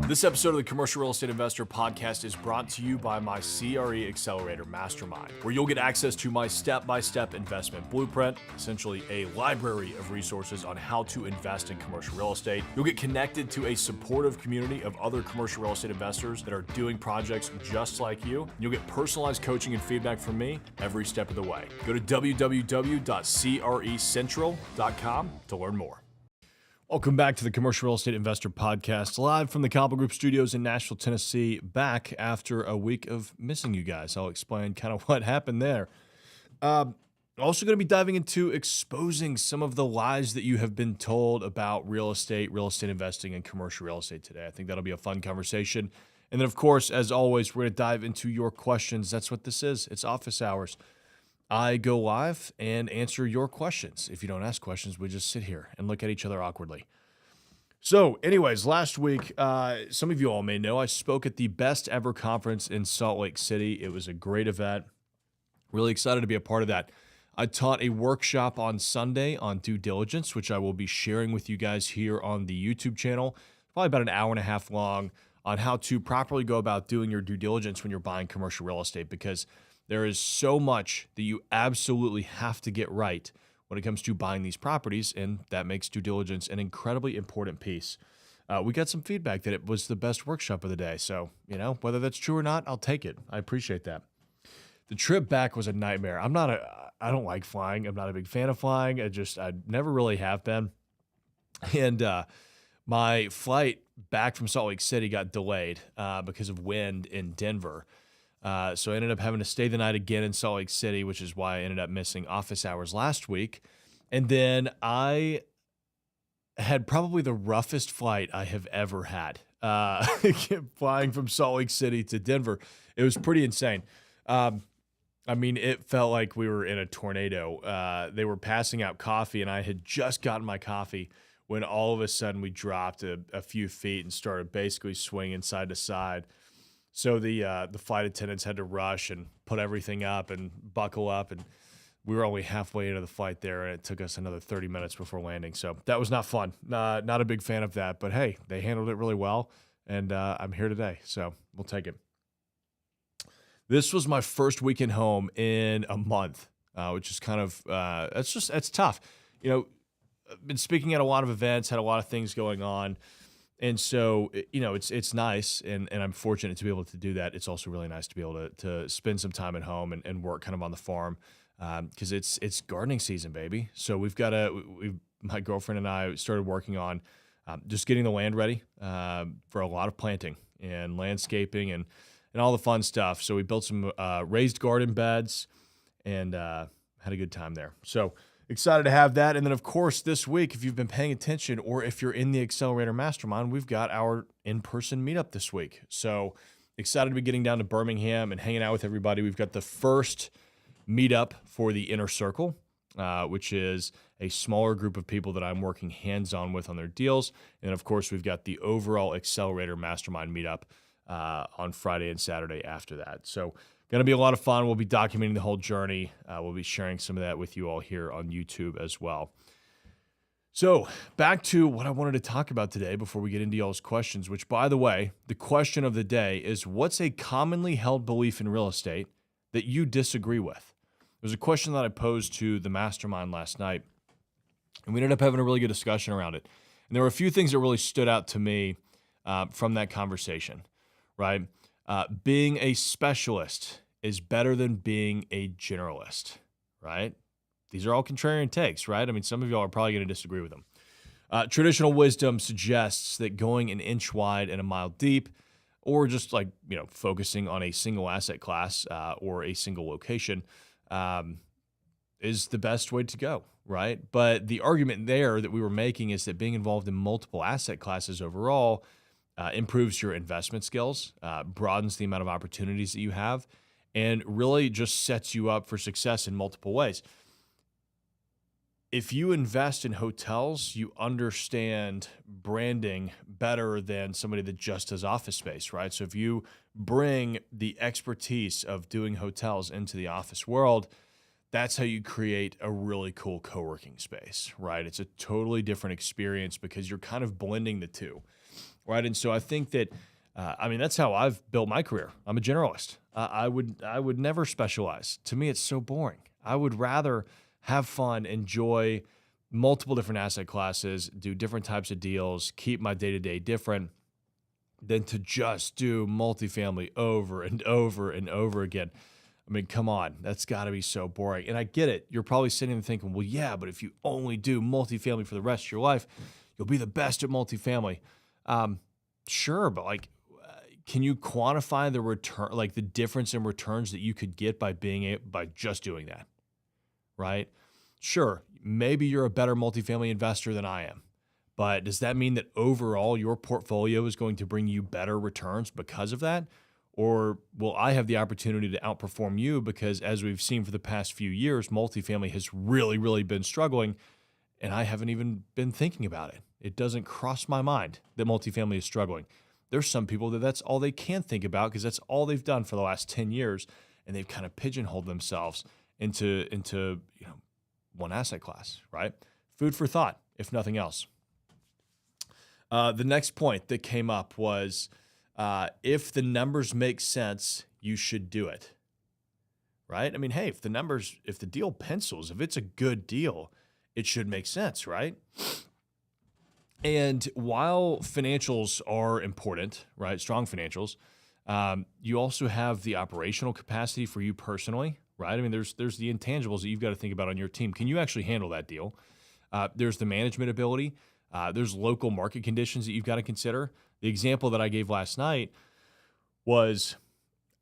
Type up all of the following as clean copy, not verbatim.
This episode of the Commercial Real Estate Investor Podcast is brought to you by my CRE Accelerator Mastermind, where you'll get access to my step-by-step investment blueprint, essentially a library of resources on how to invest in commercial real estate. You'll get connected to a supportive community of other commercial real estate investors that are doing projects just like you. You'll get personalized coaching and feedback from me every step of the way. Go to www.crecentral.com to learn more. Welcome back to the Commercial Real Estate Investor Podcast, live from the Cauble Group Studios in Nashville, Tennessee, back after a week of missing you guys. I'll explain kind of what happened there. Also going to be diving into exposing some of the lies that you have been told about real estate investing, and commercial real estate today. I think that'll be a fun conversation. And then, of course, as always, we're going to dive into your questions. That's what this is. It's office hours. I go live and answer your questions. If you don't ask questions, we just sit here and look at each other awkwardly. So anyways, last week, some of you all may know, I spoke at the best ever conference in Salt Lake City. It was a great event. Really excited to be a part of that. I taught a workshop on Sunday on due diligence, which I will be sharing with you guys here on the YouTube channel. Probably about an hour and a half long on how to properly go about doing your due diligence when you're buying commercial real estate, because there is so much that you absolutely have to get right when it comes to buying these properties, and that makes due diligence an incredibly important piece. We got some feedback that it was the best workshop of the day, so, whether that's true or not, I'll take it. I appreciate that. The trip back was a nightmare. I don't like flying. I'm not a big fan of flying. I never really have been. And my flight back from Salt Lake City got delayed because of wind in Denver. So I ended up having to stay the night again in Salt Lake City, which is why I ended up missing office hours last week. And then I had probably the roughest flight I have ever had, flying from Salt Lake City to Denver. It was pretty insane. It felt like we were in a tornado. They were passing out coffee, and I had just gotten my coffee when all of a sudden we dropped a few feet and started basically swinging side to side. So the flight attendants had to rush and put everything up and buckle up, and we were only halfway into the flight there, and it took us another 30 minutes before landing. So that was not fun. Not a big fan of that, but hey, they handled it really well, and I'm here today, so we'll take it. This was my first weekend home in a month, which is kind of that's tough. I've been speaking at a lot of events, had a lot of things going on. And so, it's nice, and I'm fortunate to be able to do that. It's also really nice to be able to spend some time at home and work kind of on the farm, because it's gardening season, baby. So my girlfriend and I started working on just getting the land ready for a lot of planting and landscaping and all the fun stuff. So we built some raised garden beds and had a good time there. So excited to have that. And then, of course, this week, if you've been paying attention or if you're in the Accelerator Mastermind, we've got our in-person meetup this week. So excited to be getting down to Birmingham and hanging out with everybody. We've got the first meetup for the Inner Circle, which is a smaller group of people that I'm working hands-on with on their deals. And, of course, we've got the overall Accelerator Mastermind meetup on Friday and Saturday after that. So going to be a lot of fun. We'll be documenting the whole journey. We'll be sharing some of that with you all here on YouTube as well. So back to what I wanted to talk about today before we get into y'all's questions, which, by the way, the question of the day is, what's a commonly held belief in real estate that you disagree with? It was a question that I posed to the mastermind last night, and we ended up having a really good discussion around it. And there were a few things that really stood out to me from that conversation, right? Being a specialist is better than being a generalist, right? These are all contrarian takes, right? Some of y'all are probably going to disagree with them. Traditional wisdom suggests that going an inch wide and a mile deep, or just focusing on a single asset class or a single location is the best way to go, right? But the argument there that we were making is that being involved in multiple asset classes overall improves your investment skills, broadens the amount of opportunities that you have, and really just sets you up for success in multiple ways. If you invest in hotels, you understand branding better than somebody that just does office space, right? So if you bring the expertise of doing hotels into the office world, that's how you create a really cool co-working space, right? It's a totally different experience because you're kind of blending the two, right? And so I think that, that's how I've built my career. I'm a generalist. I would never specialize. To me, it's so boring. I would rather have fun, enjoy multiple different asset classes, do different types of deals, keep my day-to-day different than to just do multifamily over and over and over again. I mean, come on, that's got to be so boring. And I get it. You're probably sitting there thinking, well, yeah, but if you only do multifamily for the rest of your life, you'll be the best at multifamily. Sure, but can you quantify the return, like the difference in returns that you could get by by just doing that, right? Sure, maybe you're a better multifamily investor than I am, but does that mean that overall your portfolio is going to bring you better returns because of that? Or will I have the opportunity to outperform you because, as we've seen for the past few years, multifamily has really, really been struggling, and I haven't even been thinking about it. It doesn't cross my mind that multifamily is struggling. There's some people that's all they can think about because that's all they've done for the last 10 years, and they've kind of pigeonholed themselves into one asset class, right? Food for thought, if nothing else. The next point that came up was, if the numbers make sense, you should do it, right? I mean, hey, if the deal pencils, if it's a good deal, it should make sense, right? And while financials are important, right, strong financials, you also have the operational capacity for you personally, right? I mean, there's the intangibles that you've got to think about on your team. Can you actually handle that deal? There's the management ability. There's local market conditions that you've got to consider. The example that I gave last night was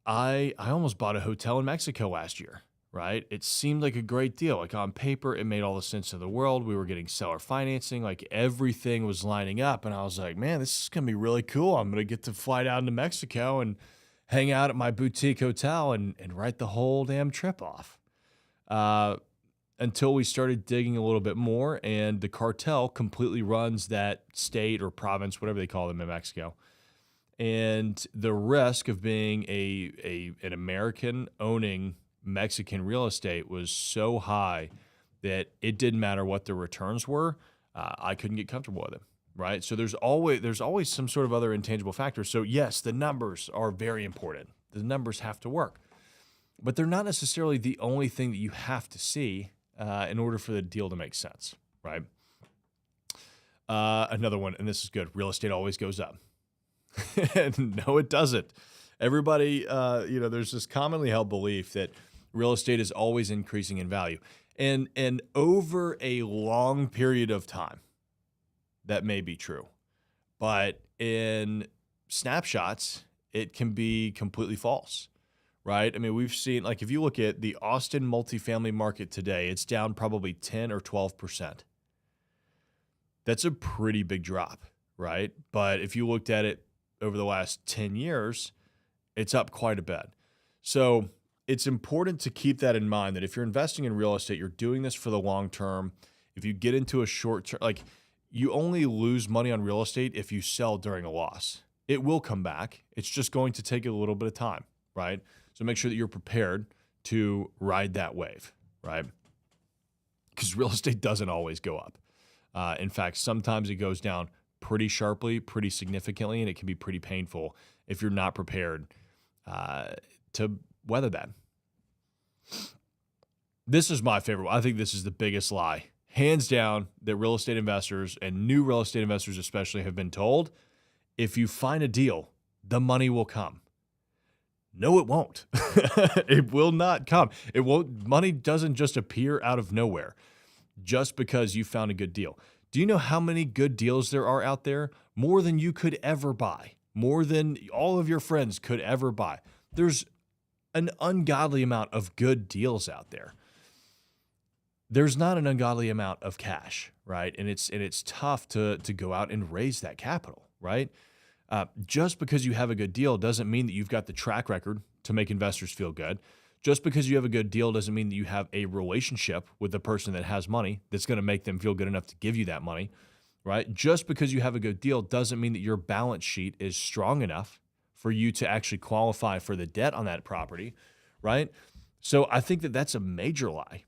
I almost bought a hotel in Mexico last year, right? It seemed like a great deal. Like on paper, it made all the sense in the world. We were getting seller financing, like everything was lining up. And I was like, man, this is going to be really cool. I'm going to get to fly down to Mexico and hang out at my boutique hotel and write the whole damn trip off. Until we started digging a little bit more, and the cartel completely runs that state or province, whatever they call them in Mexico. And the risk of being an American owning Mexican real estate was so high that it didn't matter what the returns were. I couldn't get comfortable with it, right? So there's always some sort of other intangible factors. So yes, the numbers are very important. The numbers have to work, but they're not necessarily the only thing that you have to see in order for the deal to make sense, right? Another one, and this is good. Real estate always goes up. No, it doesn't. Everybody, there's this commonly held belief that real estate is always increasing in value. And over a long period of time, that may be true. But in snapshots, it can be completely false, right? I mean, we've seen, like, if you look at the Austin multifamily market today, it's down probably 10 or 12%. That's a pretty big drop, right? But if you looked at it over the last 10 years, it's up quite a bit. So it's important to keep that in mind, that if you're investing in real estate, you're doing this for the long term. If you get into a short term, like, you only lose money on real estate if you sell during a loss. It will come back. It's just going to take a little bit of time, right? So make sure that you're prepared to ride that wave, right? Because real estate doesn't always go up. In fact, sometimes it goes down pretty sharply, pretty significantly, and it can be pretty painful if you're not prepared to weather that. This is my favorite one. I think this is the biggest lie, hands down, that real estate investors and new real estate investors especially have been told. If you find a deal, the money will come. No, it won't. It will not come. It won't. Money doesn't just appear out of nowhere just because you found a good deal. Do you know how many good deals there are out there? More than you could ever buy. More than all of your friends could ever buy. There's an ungodly amount of good deals out there. There's not an ungodly amount of cash, right? And it's tough to go out and raise that capital, right? Just because you have a good deal doesn't mean that you've got the track record to make investors feel good. Just because you have a good deal doesn't mean that you have a relationship with the person that has money that's going to make them feel good enough to give you that money, right? Just because you have a good deal doesn't mean that your balance sheet is strong enough for you to actually qualify for the debt on that property, right? So I think that that's a major lie.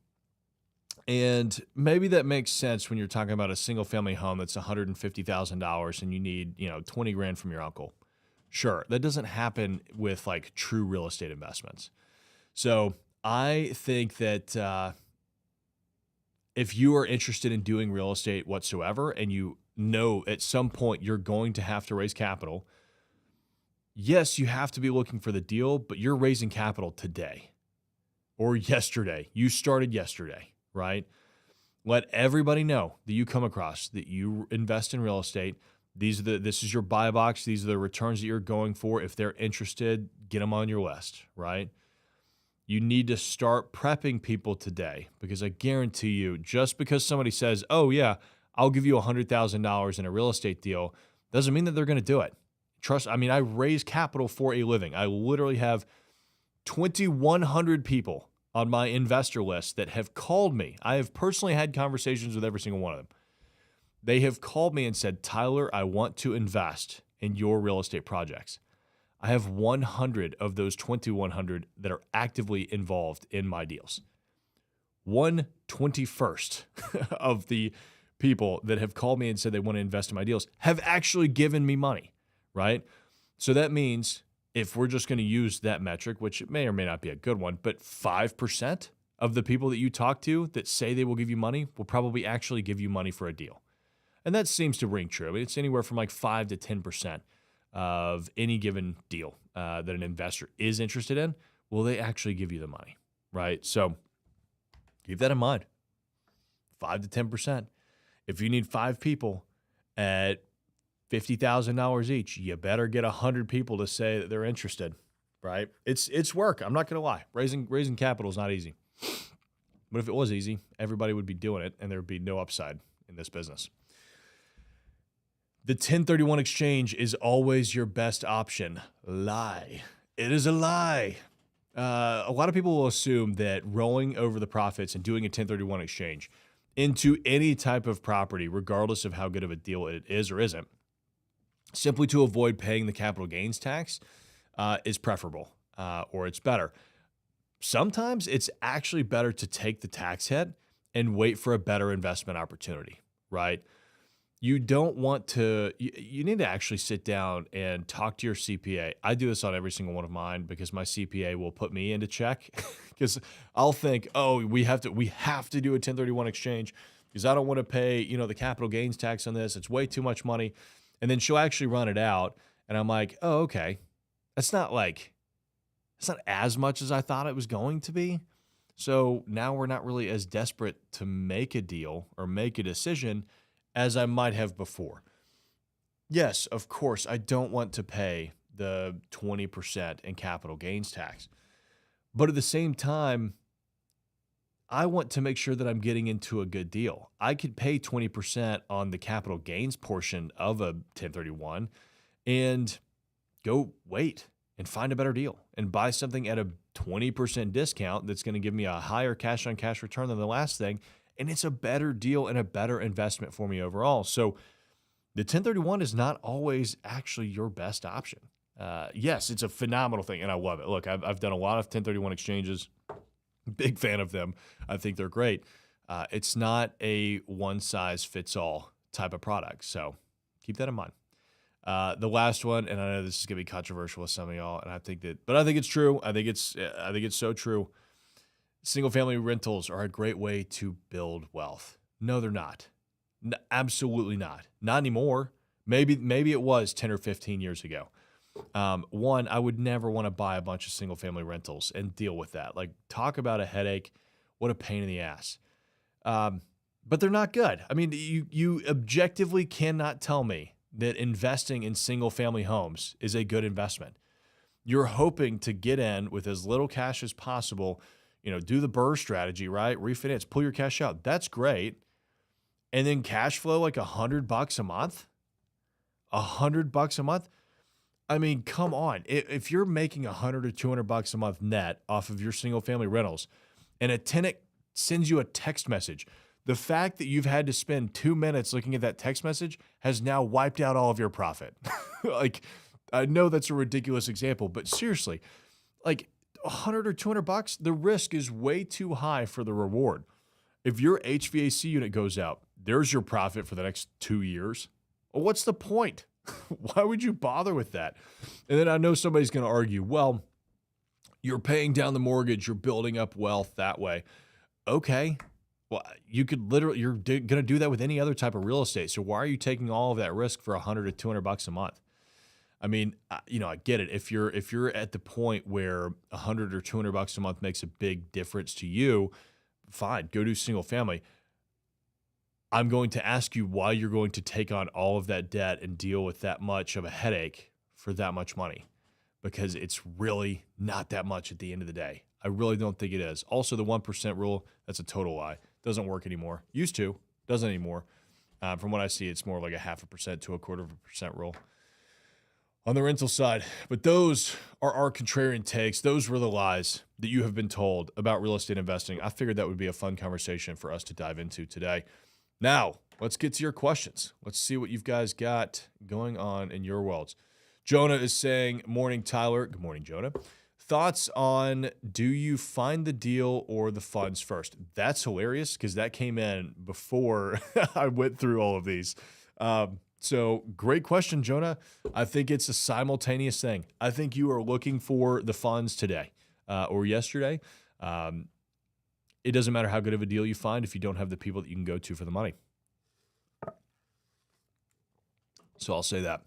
And maybe that makes sense when you're talking about a single family home that's $150,000 and you need, 20 grand from your uncle. Sure, that doesn't happen with like true real estate investments. So I think that if you are interested in doing real estate whatsoever and you know at some point you're going to have to raise capital, yes, you have to be looking for the deal, but you're raising capital today or yesterday. You started yesterday, right? Let everybody know that you come across that you invest in real estate. This is your buy box. These are the returns that you're going for. If they're interested, get them on your list, right? You need to start prepping people today because I guarantee you, just because somebody says, oh yeah, I'll give you $100,000 in a real estate deal, doesn't mean that they're going to do it. I raise capital for a living. I literally have 2,100 people on my investor list that have called me. I have personally had conversations with every single one of them. They have called me and said, Tyler, I want to invest in your real estate projects. I have 100 of those 2,100 that are actively involved in my deals. 1/21st of the people that have called me and said they want to invest in my deals have actually given me money, right? So that means if we're just going to use that metric, which it may or may not be a good one, but 5% of the people that you talk to that say they will give you money will probably actually give you money for a deal. And that seems to ring true. I mean, it's anywhere from like 5 to 10% of any given deal that an investor is interested in. Will they actually give you the money, right? So keep that in mind. 5 to 10%. If you need 5 people at $50,000 each, you better get 100 people to say that they're interested, right? It's work. I'm not going to lie. Raising capital is not easy. But if it was easy, everybody would be doing it and there would be no upside in this business. The 1031 exchange is always your best option. Lie. It is a lie. A lot of people will assume that rolling over the profits and doing a 1031 exchange into any type of property, regardless of how good of a deal it is or isn't, simply to avoid paying the capital gains tax is preferable or it's better. Sometimes it's actually better to take the tax hit and wait for a better investment opportunity, right? You don't want to, you need to actually sit down and talk to your CPA. I do this on every single one of mine because my CPA will put me into check because I'll think, oh, we have to do a 1031 exchange because I don't want to pay, the capital gains tax on this. It's way too much money. And then she'll actually run it out. And I'm like, oh, okay. It's not as much as I thought it was going to be. So now we're not really as desperate to make a deal or make a decision as I might have before. Yes, of course, I don't want to pay the 20% in capital gains tax. But at the same time, I want to make sure that I'm getting into a good deal. I could pay 20% on the capital gains portion of a 1031 and go wait and find a better deal and buy something at a 20% discount that's going to give me a higher cash on cash return than the last thing. And it's a better deal and a better investment for me overall. So the 1031 is not always actually your best option. Yes, it's a phenomenal thing, and I love it. Look, I've done a lot of 1031 exchanges. Big fan of them. I think they're great. It's not a one-size-fits-all type of product, so keep that in mind. The last one, and I know this is going to be controversial with some of y'all, and I think it's true. I think it's so true. Single-family rentals are a great way to build wealth. No, they're not. Absolutely not. Not anymore. Maybe it was 10 or 15 years ago. One, I would never want to buy a bunch of single-family rentals and deal with that. Like, talk about a headache. What a pain in the ass. But they're not good. I mean, you objectively cannot tell me that investing in single-family homes is a good investment. You're hoping to get in with as little cash as possible, do the BRRRR strategy, right? Refinance, pull your cash out. That's great. And then cash flow like $100 a month? $100 a month? I mean, come on. If you're making $100 or $200 a month net off of your single family rentals and a tenant sends you a text message, the fact that you've had to spend 2 minutes looking at that text message has now wiped out all of your profit. Like, I know that's a ridiculous example, but seriously, like, $100 or $200, the risk is way too high for the reward. If your HVAC unit goes out, there's your profit for the next 2 years. Well, what's the point? Why would you bother with that? And then I know somebody's going to argue, well, you're paying down the mortgage, you're building up wealth that way. Okay. Well, you could literally, you're going to do that with any other type of real estate. So why are you taking all of that risk for $100 to $200 a month? I mean, I get it. If you're at the point where $100 or $200 a month makes a big difference to you, fine, go do single family. I'm going to ask you why you're going to take on all of that debt and deal with that much of a headache for that much money, because it's really not that much at the end of the day. I really don't think it is. Also, the 1% rule, that's a total lie. Doesn't work anymore. Used to, doesn't anymore. From what I see, it's more like a 0.5% to 0.25% rule on the rental side. But those are our contrarian takes. Those were the lies that you have been told about real estate investing. I figured that would be a fun conversation for us to dive into today. Now, let's get to your questions. Let's see what you guys got going on in your worlds. Jonah is saying, morning, Tyler. Good morning, Jonah. Thoughts on, do you find the deal or the funds first? That's hilarious because that came in before I went through all of these. So great question, Jonah. I think it's a simultaneous thing. I think you are looking for the funds today or yesterday. It doesn't matter how good of a deal you find if you don't have the people that you can go to for the money. So I'll say that.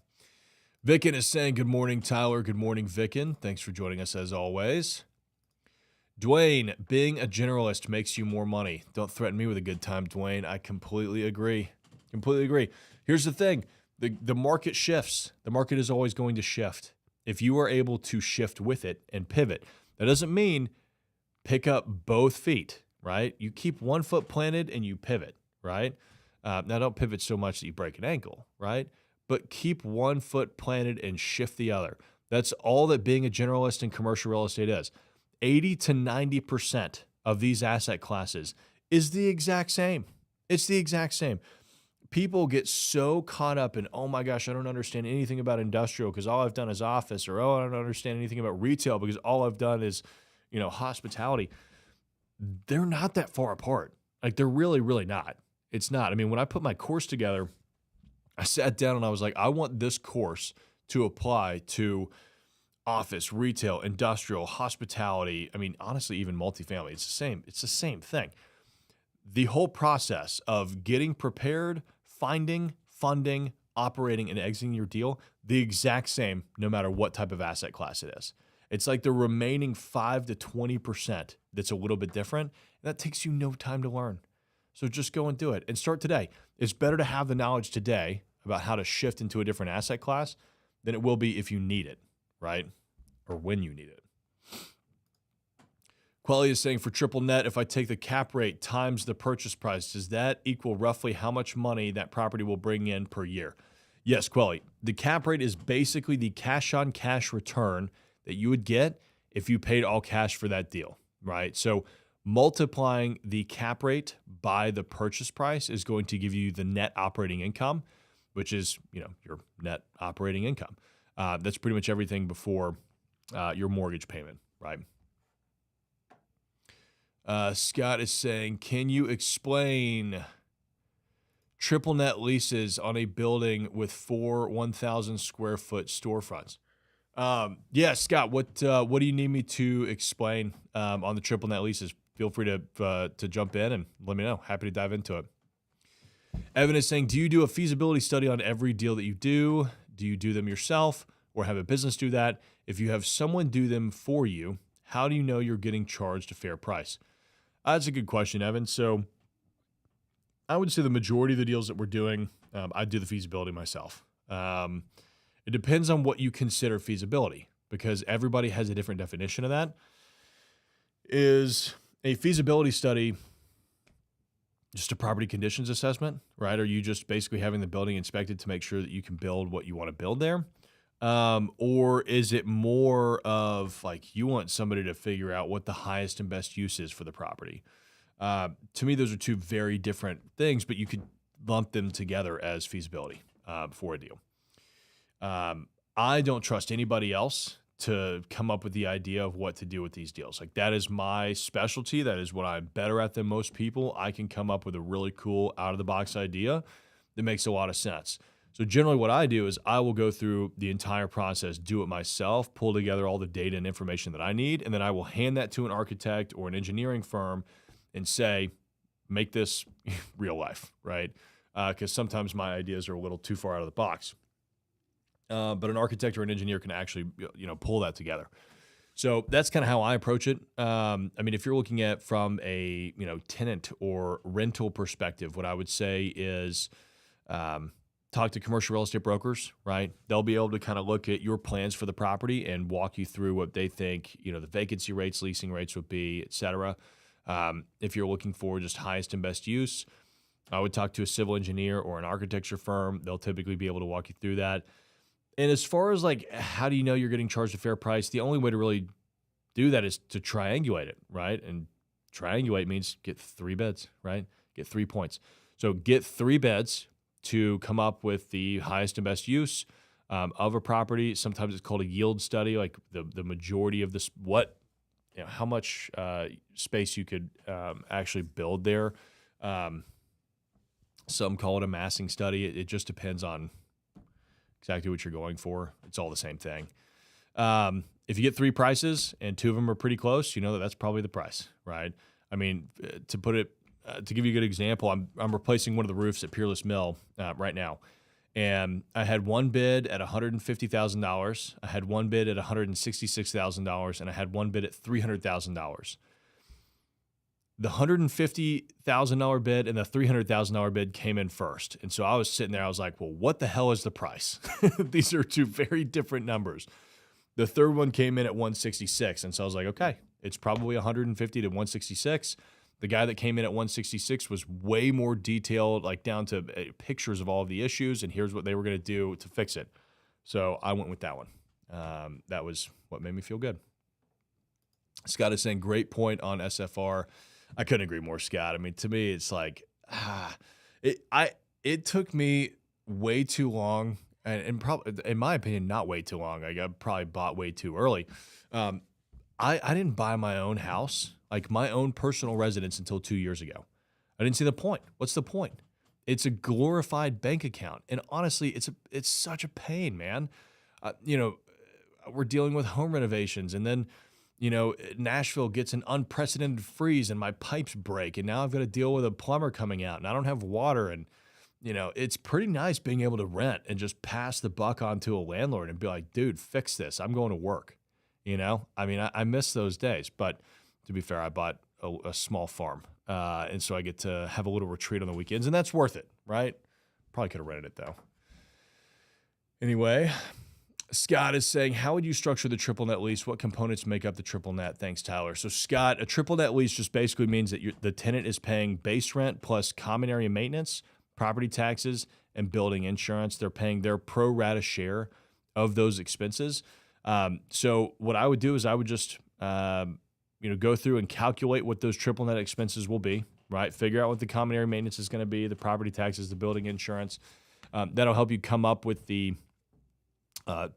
Vicken is saying, good morning, Tyler. Good morning, Vicken. Thanks for joining us as always. Dwayne, being a generalist makes you more money. Don't threaten me with a good time, Dwayne. I completely agree. Completely agree. Here's the thing. The market shifts. The market is always going to shift. If you are able to shift with it and pivot, that doesn't mean pick up both feet, right? You keep one foot planted and you pivot, right? Now, don't pivot so much that you break an ankle, right? But keep one foot planted and shift the other. That's all that being a generalist in commercial real estate is. 80 to 90% of these asset classes is the exact same. It's the exact same. People get so caught up in, oh my gosh, I don't understand anything about industrial because all I've done is office, or oh, I don't understand anything about retail because all I've done is, hospitality. They're not that far apart. Like, they're really, really not. It's not. I mean, when I put my course together, I sat down and I was like, I want this course to apply to office, retail, industrial, hospitality. I mean, honestly, even multifamily. It's the same. It's the same thing. The whole process of getting prepared, finding, funding, operating, and exiting your deal, the exact same, no matter what type of asset class it is. It's like the remaining 5 to 20% that's a little bit different. And that takes you no time to learn. So just go and do it and start today. It's better to have the knowledge today about how to shift into a different asset class than it will be if you need it, right? Or when you need it. Quelly is saying, for triple net, if I take the cap rate times the purchase price, does that equal roughly how much money that property will bring in per year? Yes, Quelly. The cap rate is basically the cash-on-cash return that you would get if you paid all cash for that deal, right? So multiplying the cap rate by the purchase price is going to give you the net operating income, which is, your net operating income. That's pretty much everything before your mortgage payment, right? Scott is saying, can you explain triple net leases on a building with 4 1,000 square foot storefronts? Yeah, Scott, what do you need me to explain on the triple net leases? Feel free to jump in and let me know. Happy to dive into it. Evan is saying, do you do a feasibility study on every deal that you do? Do you do them yourself or have a business do that? If you have someone do them for you, how do you know you're getting charged a fair price? That's a good question, Evan. So I would say the majority of the deals that we're doing, I do the feasibility myself. It depends on what you consider feasibility because everybody has a different definition of that. Is a feasibility study just a property conditions assessment, right? Are you just basically having the building inspected to make sure that you can build what you want to build there? Or is it more of like you want somebody to figure out what the highest and best use is for the property? To me, those are two very different things, but you could lump them together as feasibility for a deal. I don't trust anybody else to come up with the idea of what to do with these deals. Like that is my specialty. That is what I'm better at than most people. I can come up with a really cool out of the box idea that makes a lot of sense. So generally what I do is I will go through the entire process, do it myself, pull together all the data and information that I need, and then I will hand that to an architect or an engineering firm and say, make this real life, right? Because sometimes my ideas are a little too far out of the box. But an architect or an engineer can actually, pull that together. So that's kind of how I approach it. I mean, if you're looking at from a, tenant or rental perspective, what I would say is talk to commercial real estate brokers, right? They'll be able to kind of look at your plans for the property and walk you through what they think, the vacancy rates, leasing rates would be, et cetera. If you're looking for just highest and best use, I would talk to a civil engineer or an architecture firm. They'll typically be able to walk you through that. And as far as like, how do you know you're getting charged a fair price? The only way to really do that is to triangulate it, right? And triangulate means get 3 bids, right? Get 3 points. So get 3 bids to come up with the highest and best use of a property. Sometimes it's called a yield study, like the majority of this, how much space you could actually build there. Some call it a massing study. It just depends on exactly what you're going for. It's all the same thing. If you get 3 prices and 2 of them are pretty close, that's probably the price, right? I mean, to put it, to give you a good example, I'm replacing one of the roofs at Peerless Mill right now. And I had one bid at $150,000. I had one bid at $166,000, and I had one bid at $300,000. The $150,000 bid and the $300,000 bid came in first. And so I was sitting there, I was like, well, what the hell is the price? These are 2 very different numbers. The third one came in at 166. And so I was like, okay, it's probably 150 to 166. The guy that came in at 166 was way more detailed, like down to pictures of all of the issues, and here's what they were going to do to fix it. So I went with that one. That was what made me feel good. Scott is saying, great point on SFR. I couldn't agree more, Scott. I mean, to me, it's like, it took me way too long, and probably, in my opinion, not way too long. I probably bought way too early. I didn't buy my own house, like my own personal residence, until 2 years ago. I didn't see the point. What's the point? It's a glorified bank account, and honestly, it's such a pain, man. We're dealing with home renovations, and then Nashville gets an unprecedented freeze and my pipes break, and now I've got to deal with a plumber coming out and I don't have water. And, it's pretty nice being able to rent and just pass the buck on to a landlord and be like, dude, fix this. I'm going to work. I mean, I miss those days, but to be fair, I bought a small farm. And so I get to have a little retreat on the weekends, and that's worth it, right? Probably could have rented it though. Anyway, Scott is saying, how would you structure the triple net lease? What components make up the triple net? Thanks, Tyler. So Scott, a triple net lease just basically means that the tenant is paying base rent plus common area maintenance, property taxes, and building insurance. They're paying their pro rata share of those expenses. So what I would do is I would just, go through and calculate what those triple net expenses will be, right? Figure out what the common area maintenance is going to be, the property taxes, the building insurance. That'll help you come up with the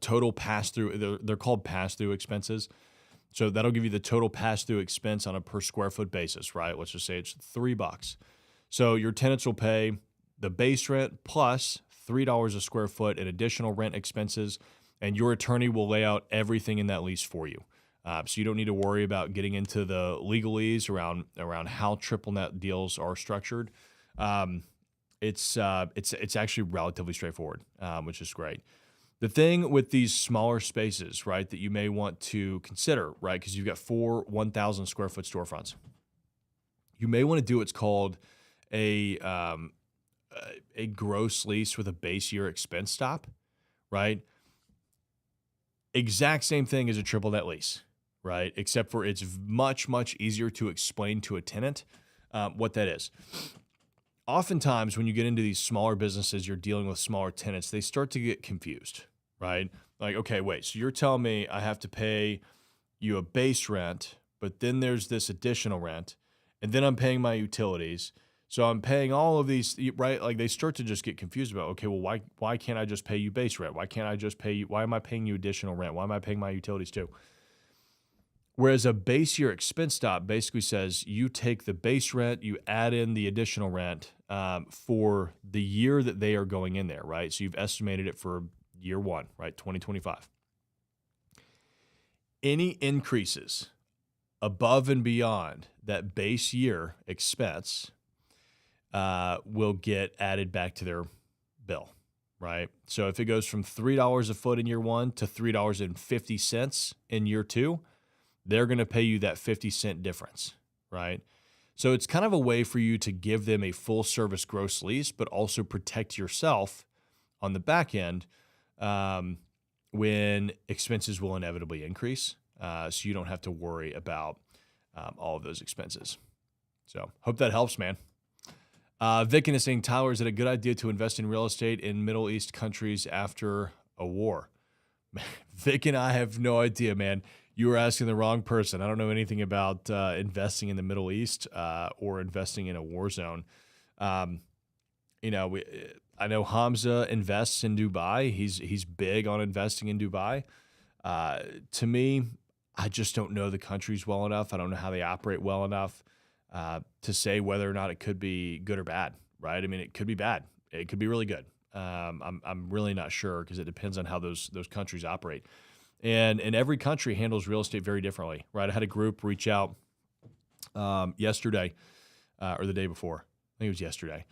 total pass-through. They're called pass-through expenses. So that'll give you the total pass-through expense on a per square foot basis, right? Let's just say it's $3. So your tenants will pay the base rent plus $3 a square foot in additional rent expenses, and your attorney will lay out everything in that lease for you. So you don't need to worry about getting into the legalese around how triple net deals are structured. It's actually relatively straightforward, which is great. The thing with these smaller spaces, right, that you may want to consider, right, because you've got 4 1,000 square foot storefronts, you may want to do what's called a gross lease with a base year expense stop, right? Exact same thing as a triple net lease, right? Except for it's much, much easier to explain to a tenant what that is. Oftentimes, when you get into these smaller businesses, you're dealing with smaller tenants, they start to get confused, right? Like, okay, wait, so you're telling me I have to pay you a base rent, but then there's this additional rent, and then I'm paying my utilities. So I'm paying all of these, right? Like they start to just get confused about, okay, well, why can't I just pay you base rent? Why can't I just pay you? Why am I paying you additional rent? Why am I paying my utilities too? Whereas a base year expense stop basically says you take the base rent, you add in the additional rent for the year that they are going in there, right? So you've estimated it for year one, right? 2025. Any increases above and beyond that base year expense will get added back to their bill, right? So if it goes from $3 a foot in year one to $3.50 in year two, they're going to pay you that 50-cent difference, right? So it's kind of a way for you to give them a full service gross lease, but also protect yourself on the back end when expenses will inevitably increase. So you don't have to worry about all of those expenses. So hope that helps, man. Vicken is saying, Tyler, is it a good idea to invest in real estate in Middle East countries after a war? Vicken, I have no idea, man. You were asking the wrong person. I don't know anything about investing in the Middle East or investing in a war zone. I know Hamza invests in Dubai. He's big on investing in Dubai. To me, I just don't know the countries well enough. I don't know how they operate well enough to say whether or not it could be good or bad, right? I mean, it could be bad. It could be really good. I'm really not sure because it depends on how those countries operate. And every country handles real estate very differently, right? I had a group reach out yesterday or the day before. I think it was yesterday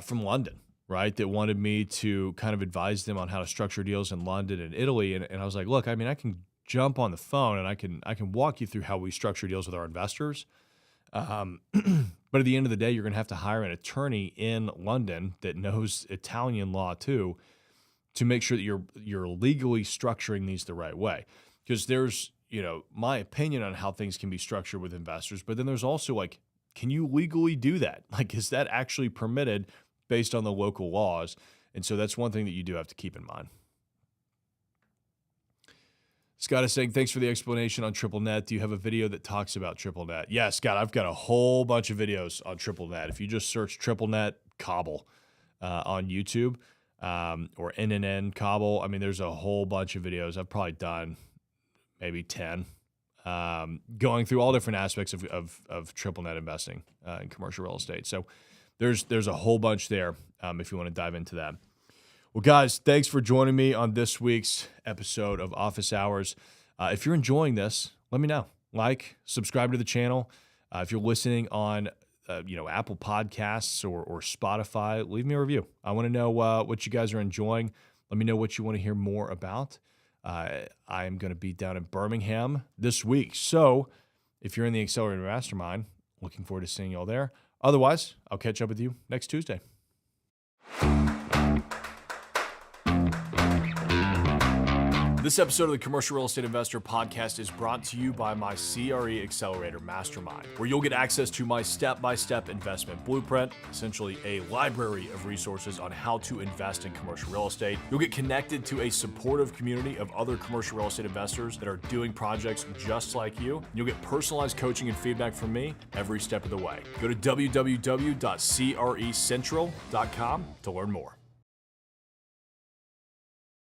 from London, right? That wanted me to kind of advise them on how to structure deals in London and Italy. And I was like, look, I mean, I can jump on the phone and I can walk you through how we structure deals with our investors. But at the end of the day, you're going to have to hire an attorney in London that knows Italian law too, to make sure that you're legally structuring these the right way. Because there's, my opinion on how things can be structured with investors, but then there's also like, can you legally do that? Like, is that actually permitted based on the local laws? And so that's one thing that you do have to keep in mind. Scott is saying, thanks for the explanation on triple net. Do you have a video that talks about triple net? Yeah, Scott, I've got a whole bunch of videos on triple net. If you just search triple net Cauble on YouTube, or NNN Cauble. I mean, there's a whole bunch of videos. I've probably done maybe 10, going through all different aspects of triple net investing in commercial real estate. So there's a whole bunch there if you want to dive into that. Well, guys, thanks for joining me on this week's episode of Office Hours. If you're enjoying this, let me know. Like, subscribe to the channel. If you're listening on Apple Podcasts or Spotify, leave me a review. I want to know what you guys are enjoying. Let me know what you want to hear more about. I am going to be down in Birmingham this week. So if you're in the Accelerator Mastermind, looking forward to seeing you all there. Otherwise, I'll catch up with you next Tuesday. This episode of the Commercial Real Estate Investor Podcast is brought to you by my CRE Accelerator Mastermind, where you'll get access to my step-by-step investment blueprint, essentially a library of resources on how to invest in commercial real estate. You'll get connected to a supportive community of other commercial real estate investors that are doing projects just like you. You'll get personalized coaching and feedback from me every step of the way. Go to www.crecentral.com to learn more.